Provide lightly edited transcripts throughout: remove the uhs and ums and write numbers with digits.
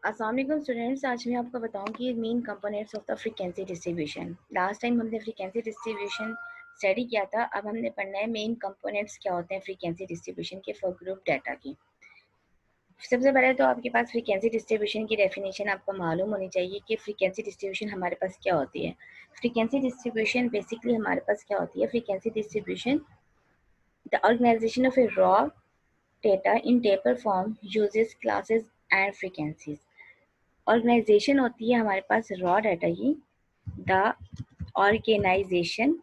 अस्सलाम वालेकुम स्टूडेंट्स, आज मैं आपको बताऊंगी main components of the frequency distribution. Last time हमने फ्रीक्वेंसी डिस्ट्रीब्यूशन स्टडी किया था, अब हमने पढ़ना है मेन कंपोनेंट्स क्या होते हैं फ्रीक्वेंसी डिस्ट्रीब्यूशन के फॉर ग्रुप डाटा की। सबसे पहले तो आपके पास फ्रीक्वेंसी डिस्ट्रीब्यूशन की डेफिनेशन आपको मालूम होनी चाहिए कि फ्रीक्वेंसी डिस्ट्रीब्यूशन हमारे पास क्या होती है। फ्रीक्वेंसी डिस्ट्रीब्यूशन बेसिकली हमारे पास क्या होती है। Frequency distribution the organisation of a raw data in table form uses classes and frequencies. Organisation होती है हमारे पास रॉ डाटा की। The organisation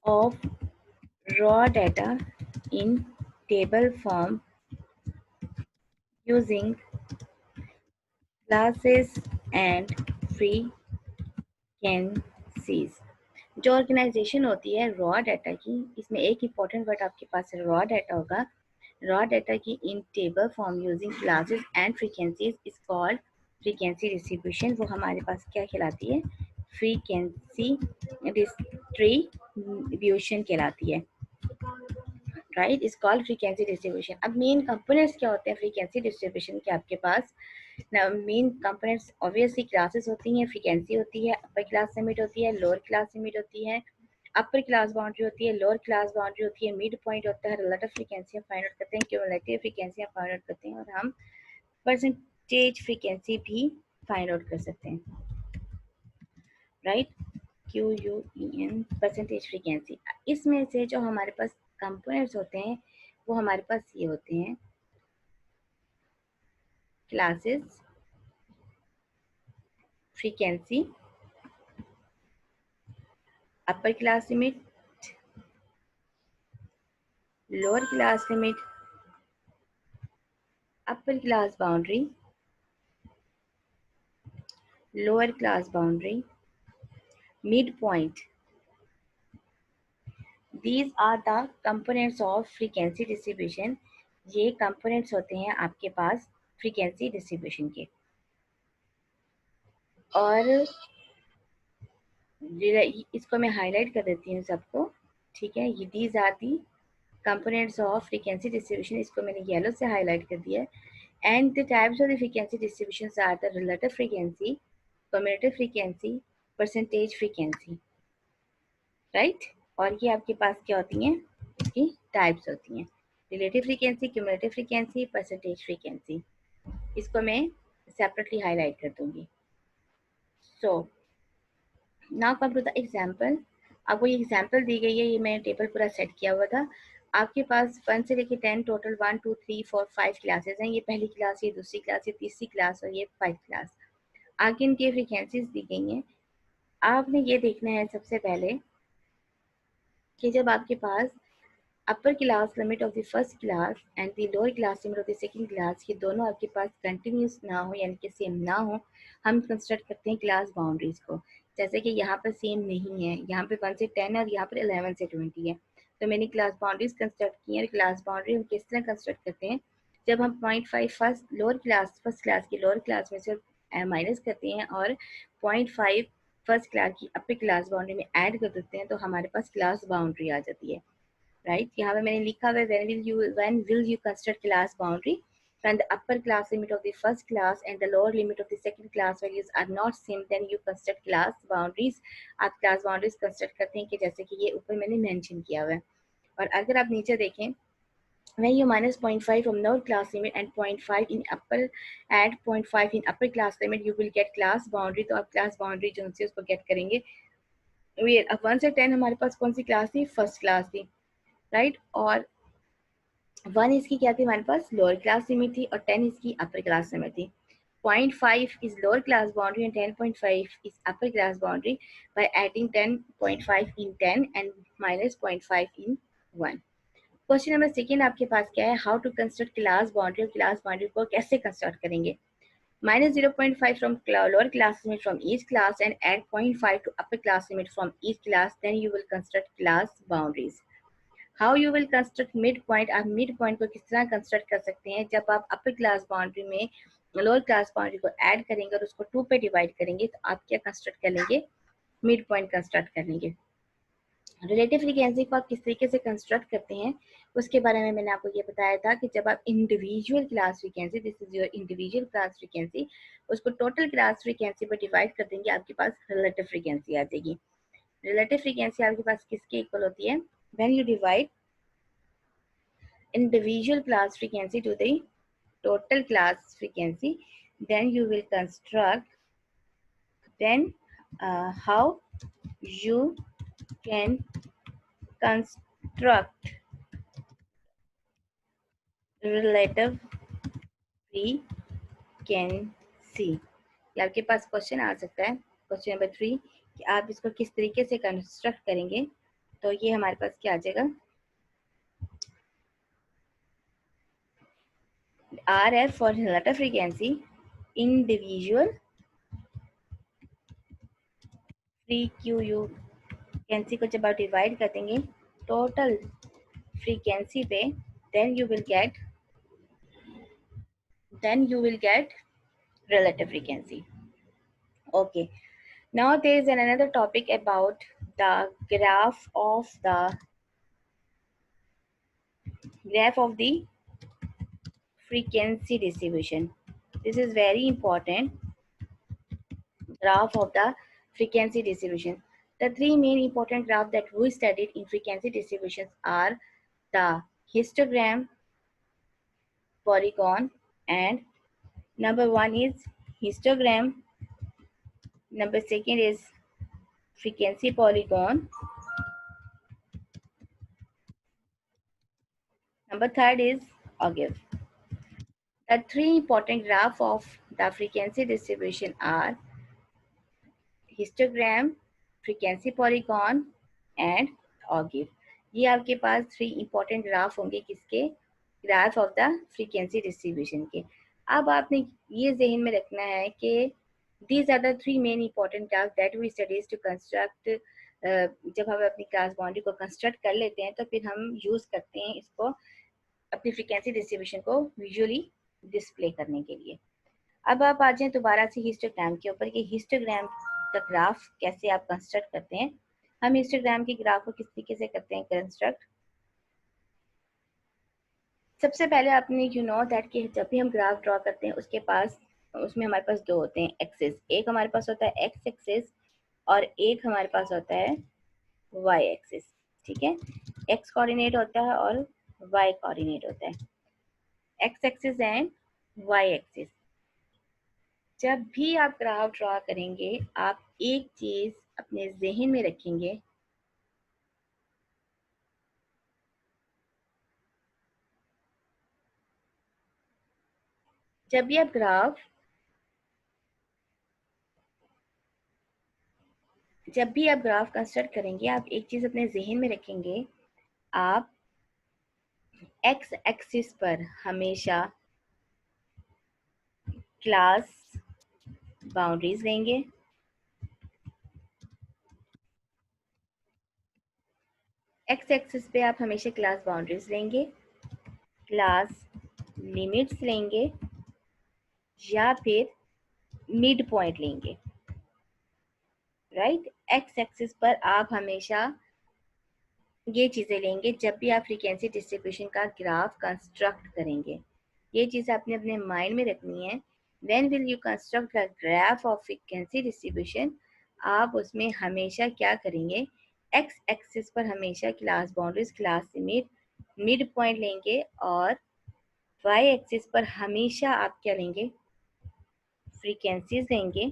of raw data in table form using classes and frequencies. जो ऑर्गेनाइजेशन होती है raw data की, इसमें एक इम्पॉर्टेंट वर्ड आपके पास रॉ डाटा होगा। रॉ डाटा की इन table form using classes and frequencies is called frequency distribution. वो हमारे पास क्या कहलाती है, फ्रीक्वेंसी डिस्ट्रीब्यूशन कहलाती है, right. Is called frequency distribution. अब मेन कंपोनेंट्स क्या होते हैं फ्रीक्वेंसी डिस्ट्रीब्यूशन के आपके पास। मेन कंपोनेंट्स ऑब्वियसली क्लासेस होती हैं, फ्रीक्वेंसी होती है, अपर क्लास लिमिट होती है, लोअर क्लास लिमिट होती है, अपर क्लास बाउंड्री होती है, लोअर क्लास बाउंड्री होती है, मिड पॉइंट होता है, रिलेटिव फ्रीक्वेंसी फाइंड आउट करते हैं, क्यूमुलेटिव फ्रीक्वेंसी फाइंड आउट करते हैं, और हम परसेंटेज फ्रीक्वेंसी भी फाइंड आउट कर सकते हैं, राइट। QUEN percentage frequency. इसमें से जो हमारे पास कंपोनेंट्स होते हैं वो हमारे पास ये होते हैं, classes, frequency, upper class limit, lower class limit, upper class boundary, lower class boundary, mid point. These are the components of frequency distribution। ये components होते हैं आपके पास frequency distribution के। और इसको मैं हाईलाइट कर देती हूँ सबको, ठीक है। ये these are the components of frequency distribution, इसको मैंने येलो से हाईलाइट कर दिया है। And the types of the frequency distributions are the relative frequency, commutative frequency, percentage frequency, right. और ये आपके पास क्या होती हैं, इसकी टाइप्स होती हैं, relative frequency, cumulative frequency, percentage frequency. इसको मैं सेपरेटली हाईलाइट कर दूंगी। So now come to the example. आपको ये एग्जांपल दी गई है, ये मैंने टेबल पूरा सेट किया हुआ था। आपके पास 1 से लेके 10 टोटल 1 2 3 4 5 क्लासेस हैं। ये पहली क्लास, ये दूसरी क्लास, ये तीसरी क्लास और ये 5 क्लास। आगे इनकी फ्रीक्वेंसीज दी गई हैं। आपने ये देखना है सबसे पहले कि जब आपके पास upper class limit of the first class and the lower class limit of the second class, ये दोनों आपके पास कंटिन्यूस ना हो, यानी कि सेम ना हो, हम कंस्ट्रक्ट करते हैं क्लास बाउंड्रीज को। जैसे कि यहाँ पर सेम नहीं है, यहाँ पे 1 से 10 और यहाँ पर 11 से 20 है, तो मैंने क्लास बाउंड्रीज कंस्ट्रक्ट की है। क्लास बाउंड्री हम किस तरह कंस्ट्रक्ट करते हैं, जब हम 0.5 फर्स्ट क्लास की लोअर क्लास में से माइनस करते हैं और 0.5 फर्स्ट क्लास की अपर क्लास बाउंड्री में ऐड कर देते हैं, तो हमारे पास क्लास बाउंड्री आ जाती है, राइट। यहाँ पे मैंने लिखा हुआ है when will you construct class boundary when the upper class limit of the first class and the lower limit of the second class values are not same, then you construct class boundaries। आप class boundaries construct करते हैं कि जैसे कि ये ऊपर मैंने mention किया हुआ है। और अगर आप नीचे देखें, when you minus 0.5 from lower class limit and 0.5 in upper add 0.5 in upper class limit, you will get class boundary। तो आप class boundary जो है उसको get करेंगे। अब 1 से 10 हमारे पास कौन सी क्लास थी, फर्स्ट क्लास थी, राइट। और 1 इसकी क्या थी, हमारे पास लोअर क्लास लिमिट थी, और 10 इसकी अपर क्लास लिमिट थी। 0.5 is lower class boundary and 10.5 is upper class boundary by adding 10.5 in 10 and minus 0.5 in 1। Question number second आपके पास क्या है, how to construct class boundary. Class boundary को कैसे कंस्ट्रक्ट करेंगे। minus 0.5 from lower class limit from each class and add 0.5 to upper class limit from each class, then you will construct class boundaries। How you will construct mid point. आप mid point को किस तरह construct कर सकते हैं, जब आप upper class boundary में लोअर क्लास बाउंड्री को ऐड करेंगे और उसको 2 पे डिवाइड करेंगे, तो आप क्या कंस्ट्रक्ट कर लेंगे, मिड पॉइंट कंस्ट्रक्ट कर लेंगे, रिलेटिव फ्रीक्वेंसी को आप किस तरीके से कंस्ट्रक्ट करते हैं उसके बारे में मैंने आपको ये बताया था कि जब आप individual class frequency, this is your individual class frequency, उसको टोटल क्लास फ्रीक्वेंसी पर डिवाइड कर देंगे, आपके पास रिलेटिव फ्रीक्वेंसी आ जाएगी। रिलेटिव फ्रीक्वेंसी आपके पास किसके इक्वल होती है? When you divide individual class frequency to the total class frequency, then you will construct, then how you can construct relative frequency। ये आपके पास क्वेश्चन आ सकता है, क्वेश्चन नंबर 3, कि आप इसको किस तरीके से कंस्ट्रक्ट करेंगे। तो ये हमारे पास क्या आ जाएगा, R F for relative frequency, individual frequency को जब आप डिवाइड कर देंगे टोटल फ्रीक्वेंसी पे, then you will get relative frequency. Okay, now there is another topic about the graph of the frequency distribution. This is very important, graph of the frequency distribution. The three main important graphs that we studied in frequency distributions are the histogram, polygon, and number one is histogram, number second is frequency polygon, number third is ogive. The three important graphs of the frequency distribution are histogram, frequency polygon and ogive. ये आपके पास three important graph होंगे किसके, graph of the frequency distribution के। अब आपने ये जहन में रखना है कि these are the three main important graphs that we studies to construct। जब हम अपनी क्लास बाउंड्री को कंस्ट्रक्ट कर लेते हैं तो फिर हम यूज करते हैं इसको अपनी फ्रीक्वेंसी डिस्ट्रीब्यूशन को विजुअली डिस्प्ले करने के लिए। अब आप आ जाए दोबारा से हिस्टोग्राम के ऊपर कि हिस्टोग्राम का ग्राफ कैसे आप कंस्ट्रक्ट करते हैं। हम हिस्टोग्राम के ग्राफ को किस तरीके से करते हैं कंस्ट्रक्ट। सबसे पहले आपने यू नो दैट कि जब भी हम ग्राफ ड्रॉ करते हैं उसके पास उसमें हमारे पास दो होते हैं एक्सिस, एक हमारे पास होता है एक्स एक्सिस और एक हमारे पास होता है वाई एक्सिस। ठीक है, एक्स कोऑर्डिनेट होता है और वाई कोऑर्डिनेट होता है, X axis and Y axis. जब भी आप ग्राफ ड्रॉ करेंगे आप एक चीज अपने जहन में रखेंगे, जब भी आप ग्राफ कंस्ट्रक्ट करेंगे आप एक चीज अपने जहन में रखेंगे, आप एक्स एक्सिस पर हमेशा क्लास बाउंड्रीज लेंगे, एक्स एक्सिस पे आप हमेशा क्लास बाउंड्रीज लेंगे, क्लास लिमिट्स लेंगे या फिर मिड पॉइंट लेंगे। राइट, एक्स एक्सिस पर आप हमेशा ये चीज़ें लेंगे जब भी आप फ्रीक्वेंसी डिस्ट्रीब्यूशन का ग्राफ कंस्ट्रक्ट करेंगे। ये चीज़ आपने अपने माइंड में रखनी है। When will you construct the graph of frequency distribution, आप उसमें हमेशा क्या करेंगे, एक्स एक्सिस पर हमेशा class boundaries, class limit, mid point लेंगे और वाई एक्सिस पर हमेशा आप क्या लेंगे, फ्रीक्वेंसीज लेंगे।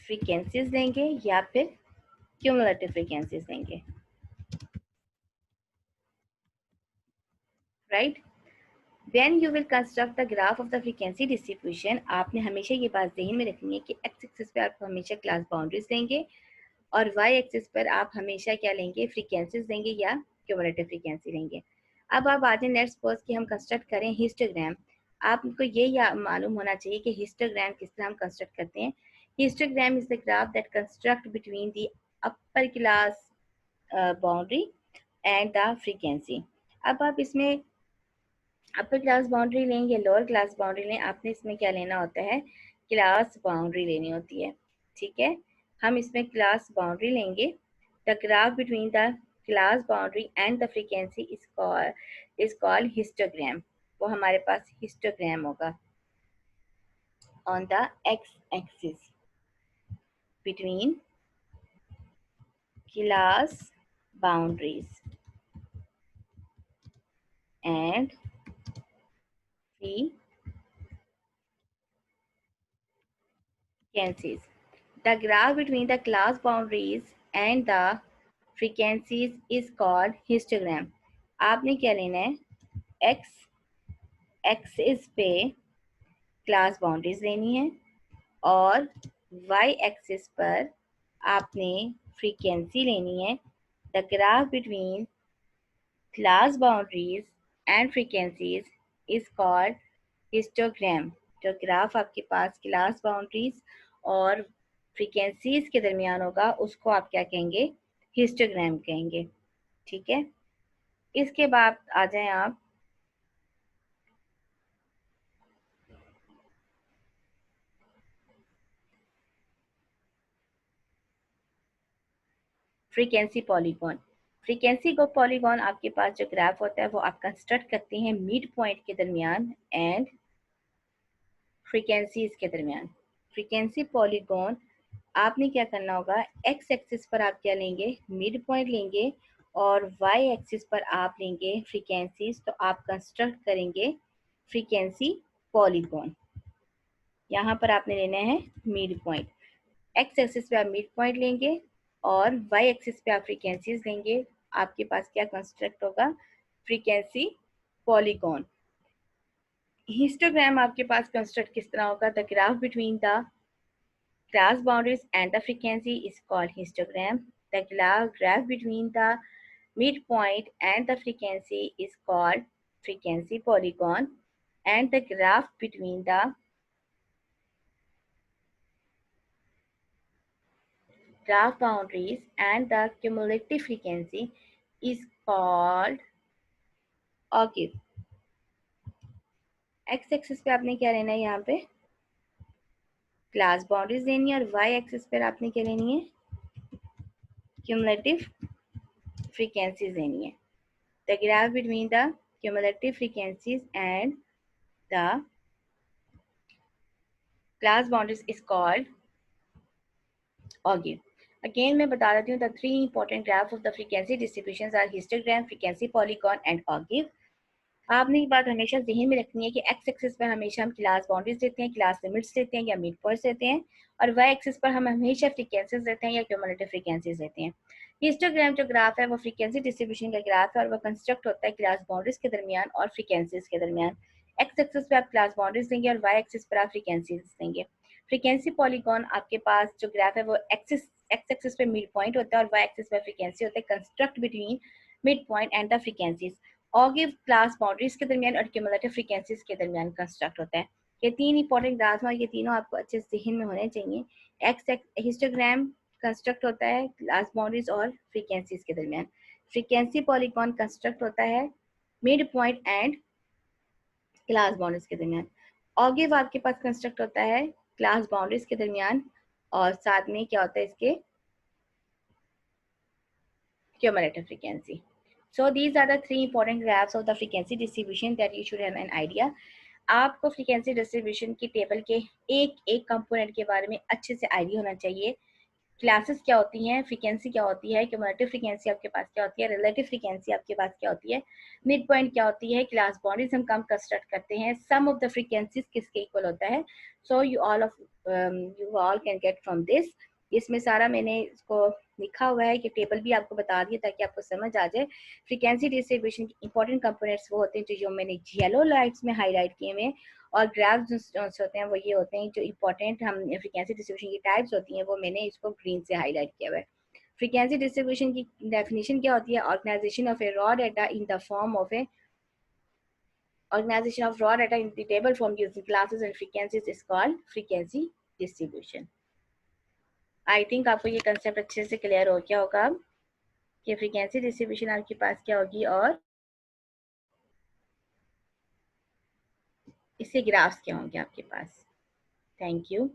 फ्रीक्वेंसीज लेंगे या फिर क्यूमुलेटिव फ्रीक्वेंसीज लेंगे। Right, when you will construct the graph of the frequency distribution, आपने हमेशा ये बात ध्यान में रखनी है कि एक्स एक्सिस पे आप हमेशा क्लास बाउंड्रीज लेंगे और वाई एक्सिस पर आप हमेशा क्या लेंगे, फ्रीक्वेंसीज लेंगे या क्यूमुलेटिव फ्रीक्वेंसी लेंगे। अब आप आज लेट्स सपोज कि हम कंस्ट्रक्ट करें हिस्टोग्राम। आपको ये मालूम होना चाहिए कि हिस्टोग्राम किस तरह हम कंस्ट्रक्ट करते हैं। Histogram is the graph that construct between the upper class boundary and the frequency. अब आप इसमें अपर क्लास बाउंड्री लें या लोअर क्लास बाउंड्री लें, आपने इसमें क्या लेना होता है, क्लास बाउंड्री लेनी होती है। ठीक है, हम इसमें क्लास बाउंड्री लेंगे। The graph between the class boundary and the frequency is called histogram. वो हमारे पास हिस्टोग्राम होगा on the x-axis between class boundaries and frequencies. The graph between the class boundaries and the frequencies is called histogram. आपने क्या लेना है, x axis पे class boundaries लेनी है और y एक्सिस पर आपने फ्रीक्वेंसी लेनी है। The graph between class boundaries and frequencies is called histogram। जो ग्राफ आपके पास क्लास बाउंड्रीज और फ्रीक्वेंसीज के दरमियान होगा उसको आप क्या कहेंगे, हिस्टोग्राम कहेंगे। ठीक है, इसके बाद आ जाएं आप फ्रीक्वेंसी पॉलीगॉन। फ्रीक्वेंसी को पॉलीगॉन आपके पास जो ग्राफ होता है वो आप कंस्ट्रक्ट करते हैं मिड पॉइंट के दरमियान एंड फ्रीक्वेंसीज के दरमियान। फ्रीक्वेंसी पॉलीगॉन आपने क्या करना होगा, एक्स एक्सिस पर आप क्या लेंगे, मिड पॉइंट लेंगे और वाई एक्सिस पर आप लेंगे फ्रीक्वेंसीज। तो आप कंस्ट्रक्ट करेंगे फ्रीक्वेंसी पॉलीगॉन। यहाँ पर आपने लेना है मिड पॉइंट। एक्स एक्सिस पे आप मिड पॉइंट लेंगे और वाई एक्सिस पे आप फ्रीक्वेंसीज लेंगे। आपके पास क्या कंस्ट्रक्ट होगा, फ्रीक्वेंसी पॉलीगॉन। हिस्टोग्राम आपके पास कंस्ट्रक्ट किस तरह होगा, the graph between the class boundaries and the frequency is called histogram. The graph between the midpoint and the frequency is called frequency polygon. And the graph between the graph boundaries and the cumulative frequency is called octave। x axis पे आपने क्या लेना है, यहाँ पे class boundaries लेनी है और y एक्सिस पर आपने क्या लेनी है, cumulative frequencies लेनी है। The graph between the cumulative frequencies and the class boundaries is called octave। Again मैं बता देती हूँ, the three important graphs of the frequency distributions are histogram, frequency polygon and octave। आपने ये बात हमेशा जहन में रखनी है कि एक्स एक्सिस पर हमेशा हम क्लास बाउंड्रीज देते हैं, क्लास लिमिट्स देते हैं या मिड पॉइंट्स देते हैं, और वाई एक्सिस पर हम हमेशा फ्रीक्वेंसीज देते हैं या क्यूमुलेटिव फ्रीक्वेंसीज देते हैं। हिस्टोग्राम जो ग्राफ है वो फ्रीक्वेंसी डिस्ट्रीब्यूशन का ग्राफ है और वह कंस्ट्रक्ट होता है क्लास बाउंड्रीज के दरमियान और फ्रीक्वेंसीज के दरमियान। एक्स एक्सिस पे आप क्लास बाउंड्रीज देंगे और वाई एक्सिस पर आप फ्रीक्वेंसीज देंगे। फ्रीक्वेंसी पॉलीगॉन आपके पास जो ग्राफ है वो एक्स एक्सिस पे मिड पॉइंट होता है और वाई एक्सिस पे फ्रीक्वेंसी होता है, construct between mid point and the frequencies. Ogive class boundaries के दरमियान और क्यूमुलेटिव फ्रीक्वेंसीज के दरमियान कंस्ट्रक्ट होता है। ये तीन इंपॉर्टेंट ग्राफ्स और ये तीनों आपको अच्छे से जहन में होने चाहिए। एक्स हिस्टोग्राम कंस्ट्रक्ट होता है क्लास बाउंड्रीज और फ्रीक्वेंसीज के दरमियान। फ्रीक्वेंसी पॉलीगॉन कंस्ट्रक्ट होता है mid point and class boundaries के दरमियान। ऑगिव आपके पास कंस्ट्रक्ट होता है क्लास बाउंड्रीज के दरमियान और साथ में क्या होता है इसके, cumulative frequency। So these are the three important graphs of the frequency distribution that you should have an idea। आपको फ्रीक्वेंसी डिस्ट्रीब्यूशन की टेबल के एक एक कंपोनेंट के बारे में अच्छे से आइडिया होना चाहिए। क्लासेस क्या होती हैं, फ्रीक्वेंसी क्या होती है, क्यूमुलेटिव फ्रीक्वेंसी आपके पास क्या होती है, रिलेटिव फ्रीक्वेंसी आपके पास क्या होती है, मिड पॉइंट क्या होती है, क्लास बाउंड्रीज हम कम कंस्ट्रक्ट करते हैं, सम ऑफ द फ्रीक्वेंसीज किसके इक्वल होता है। So you all can get from this. इसमें सारा मैंने इसको लिखा हुआ है कि टेबल भी आपको बता दिया ताकि आपको समझ आ जाए। फ्रीक्वेंसी डिस्ट्रीब्यूशन के इंपॉर्टेंट कंपोनेंट्स वो होते हैं जो मैंने येलो लाइट्स में हाईलाइट किए हुए हैं, और ग्राफ जो होते हैं वो ये होते हैं जो इंपॉर्टेंट हम फ्रीक्वेंसी डिस्ट्रीब्यूशन की टाइप्स होती हैं वो मैंने इसको ग्रीन से हाईलाइट किया हुआ है। फ्रीक्वेंसी डिस्ट्रीब्यूशन की डेफिनेशन क्या होती है, organisation of a raw data in the form of a organization of raw data in the table form using classes and frequencies is called frequency distribution। I think आपको ये concept अच्छे से clear हो गया होगा कि फ्रीक्वेंसी डिस्ट्रीब्यूशन आपके पास क्या होगी और इसके ग्राफ्स क्या होंगे आपके पास। Thank you.